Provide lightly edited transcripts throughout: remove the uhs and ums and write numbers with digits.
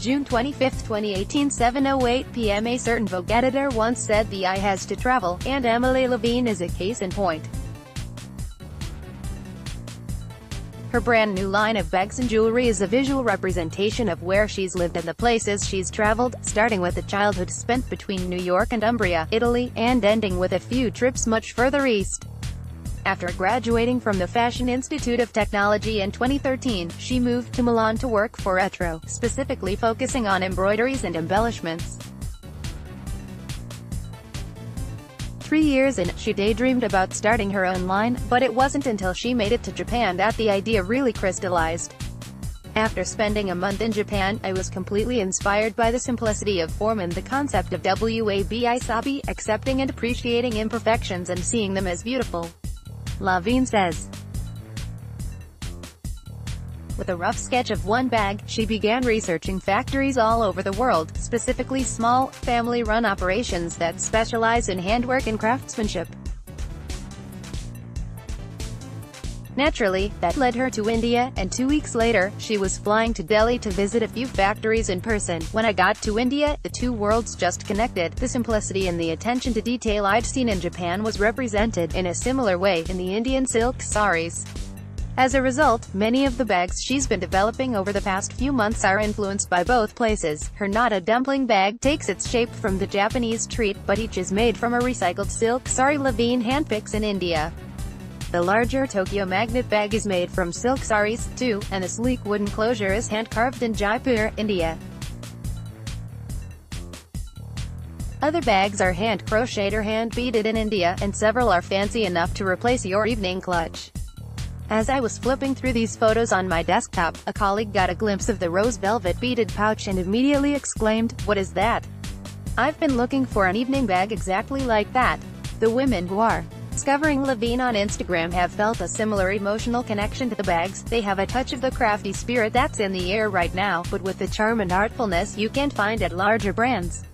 June 25, 2018, 7:08 p.m. A certain Vogue editor once said the eye has to travel, and Emily Levine is a case in point. Her brand new line of bags and jewelry is a visual representation of where she's lived and the places she's traveled, starting with a childhood spent between New York and Umbria, Italy, and ending with a few trips much further east. After graduating from the Fashion Institute of Technology in 2013, she moved to Milan to work for Etro, specifically focusing on embroideries and embellishments. 3 years in, she daydreamed about starting her own line, but it wasn't until she made it to Japan that the idea really crystallized. After spending a month in Japan, I was completely inspired by the simplicity of form and the concept of wabi-sabi, accepting and appreciating imperfections and seeing them as beautiful. Levine says. With a rough sketch of one bag, she began researching factories all over the world, specifically small, family-run operations that specialize in handwork and craftsmanship. Naturally, that led her to India, and 2 weeks later, she was flying to Delhi to visit a few factories in person. When I got to India, the two worlds just connected. The simplicity and the attention to detail I'd seen in Japan was represented, in a similar way, in the Indian silk saris. As a result, many of the bags she's been developing over the past few months are influenced by both places. Her Not a Dumpling bag takes its shape from the Japanese treat, but each is made from a recycled silk sari Levine handpicks in India. The larger Tokyo Magnet bag is made from silk saris, too, and the sleek wooden closure is hand-carved in Jaipur, India. Other bags are hand-crocheted or hand-beaded in India, and several are fancy enough to replace your evening clutch. As I was flipping through these photos on my desktop, a colleague got a glimpse of the rose velvet beaded pouch and immediately exclaimed, "What is that?" I've been looking for an evening bag exactly like that. The women who are discovering Levine on Instagram have felt a similar emotional connection to the bags. They have a touch of the crafty spirit that's in the air right now, but with the charm and artfulness you can't find at larger brands.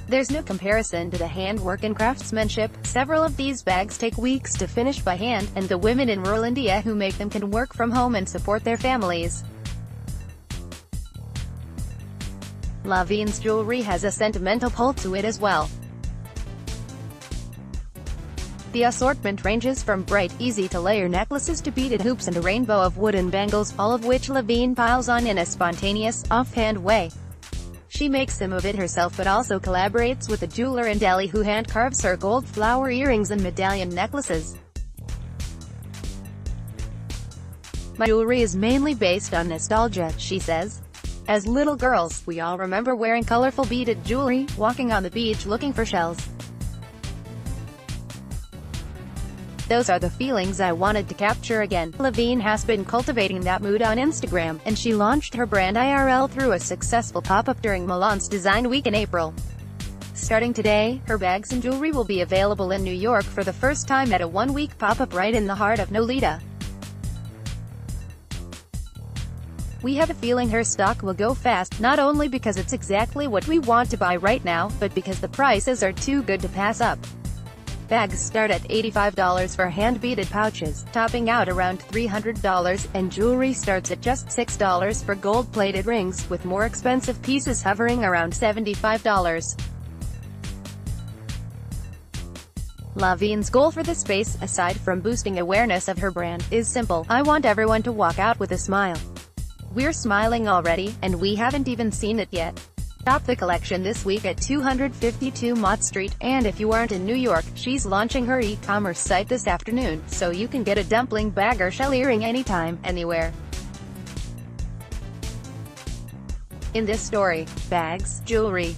There's no comparison to the handwork and craftsmanship. Several of these bags take weeks to finish by hand, and the women in rural India who make them can work from home and support their families. Levine's jewelry has a sentimental pull to it as well. The assortment ranges from bright, easy-to-layer necklaces to beaded hoops and a rainbow of wooden bangles, all of which Levine piles on in a spontaneous, offhand way. She makes some of it herself but also collaborates with a jeweler in Delhi who hand-carves her gold flower earrings and medallion necklaces. "My jewelry is mainly based on nostalgia," she says. "As little girls, we all remember wearing colorful beaded jewelry, walking on the beach looking for shells. Those are the feelings I wanted to capture again." Levine has been cultivating that mood on Instagram, and she launched her brand IRL through a successful pop-up during Milan's Design Week in April. Starting today, her bags and jewelry will be available in New York for the first time at a one-week pop-up right in the heart of Nolita. "We have a feeling her stock will go fast, not only because it's exactly what we want to buy right now, but because the prices are too good to pass up." Bags start at $85 for hand-beaded pouches, topping out around $300, and jewelry starts at just $6 for gold-plated rings, with more expensive pieces hovering around $75. Levine's goal for the space, aside from boosting awareness of her brand, is simple: "I want everyone to walk out with a smile." We're smiling already, and we haven't even seen it yet. Shop the collection this week at 252 Mott Street, and if you aren't in New York, she's launching her e-commerce site this afternoon, so you can get a dumpling bag or shell earring anytime, anywhere. In this story, bags, jewelry,